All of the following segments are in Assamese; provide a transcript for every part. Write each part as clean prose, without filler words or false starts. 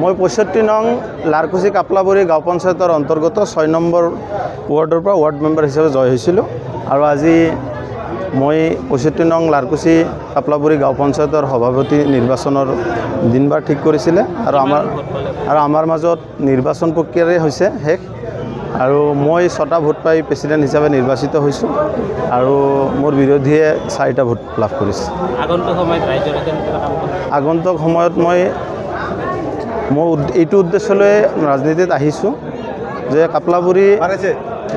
মই ৬৫ নং লাৰকুচি কাপলাবৰী গাঁও পঞ্চায়তৰ অন্তৰ্গত ৬ নম্বৰ ৱাৰ্ডৰ পৰা ৱাৰ্ড মেম্বাৰ হিচাপে জয় হৈছিলোঁ আৰু আজি মই ৬৫ নং লাৰকুচি কাপলাবৰী গাঁও পঞ্চায়তৰ সভাপতি নিৰ্বাচনৰ দিনবাৰ ঠিক কৰিছিলে আৰু আমাৰ মাজত নিৰ্বাচন প্ৰক্ৰিয়াৰে হৈছে শেষ আৰু মই ৬টা ভোট পাই প্ৰেচিডেণ্ট হিচাপে নিৰ্বাচিত হৈছোঁ আৰু মোৰ বিৰোধীয়ে ৪টা ভোট লাভ কৰিছে। আগন্তুক সময়ত মই এইটো উদ্দেশ্য লৈ ৰাজনীতিত আহিছোঁ যে কাপলাবৰী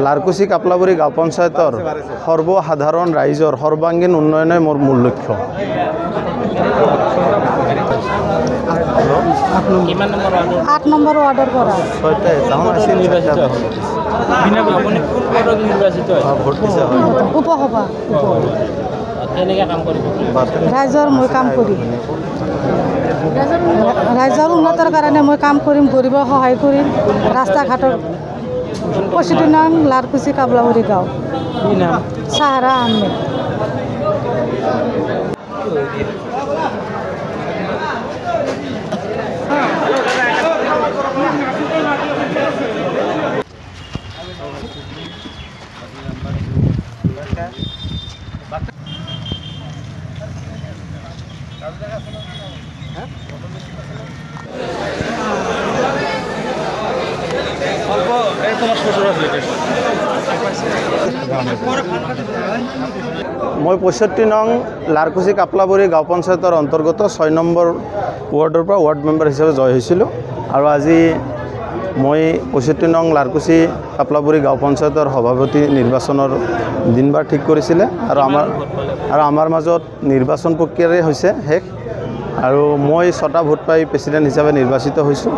লাৰকুচি কাপলাবৰী গাঁও পঞ্চায়তৰ সৰ্বসাধাৰণ ৰাইজৰ সৰ্বাংগীন উন্নয়নে মোৰ মূল লক্ষ্য। আঠ নম্বৰ ৱাৰ্ডৰ পৰা উপসভা ৰাইজৰ মই কাম কৰিম, ৰাইজৰ উন্নতৰ কাৰণে মই কাম কৰিম, গৰীবৰ সহায় কৰিম। ৰাস্তা ঘাটৰ ৬৫ নং লাৰকুচি কাপলাবৰী গাঁও চাহাৰা আহমেদ। মই ৬৫ নং লাৰকুচি কাপলাবৰী গাঁও পঞ্চায়তৰ অন্তৰ্গত ৬ নম্বৰ ৱাৰ্ডৰ পৰা ৱাৰ্ড মেম্বাৰ হিচাপে জয় হৈছিলোঁ আৰু আজি মই ৬৫ নং লাৰকুচি কাপলাবৰী গাঁও পঞ্চায়তৰ সভাপতি নিৰ্বাচনৰ দিনবাৰ ঠিক কৰিছিলে আৰু আমাৰ মাজত নিৰ্বাচন প্ৰক্ৰিয়াৰে হৈছে শেষ আৰু মই ৬টা ভোট পাই প্ৰেচিডেণ্ট হিচাপে নিৰ্বাচিত হৈছোঁ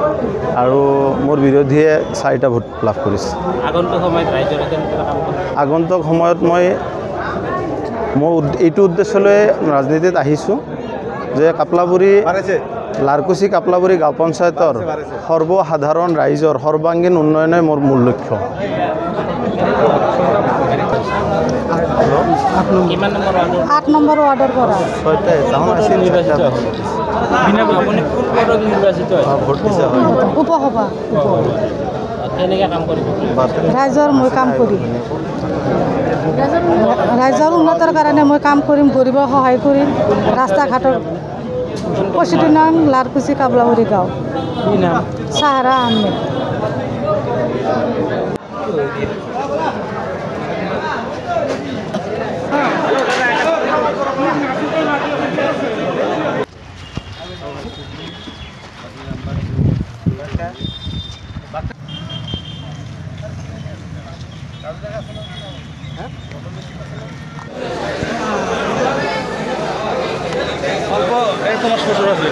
আৰু মোৰ বিৰোধীয়ে ৪টা ভোট লাভ কৰিছে। আগন্তুক সময়ত মই এইটো উদ্দেশ্য লৈ ৰাজনীতিত আহিছোঁ যে কাপলাবৰী লাৰকুচি কাপলাবৰী গাঁও পঞ্চায়তৰ সৰ্বসাধাৰণ ৰাইজৰ সৰ্বাংগীন উন্নয়নে মোৰ মূল লক্ষ্য। আঠ নম্বৰ ৱাৰ্ডৰ পৰা উপসভা ৰাইজৰ মই কাম কৰিম, ৰাইজৰ উন্নতৰ কাৰণে মই কাম কৰিম, গৰীবৰ সহায় কৰিম। ৰাস্তা ঘাটৰ ৬৫ নং লাৰকুচি কাপলাবৰী গাঁও চাহাৰা আহমেদ। তোমাৰ শ্বশুৰ আছে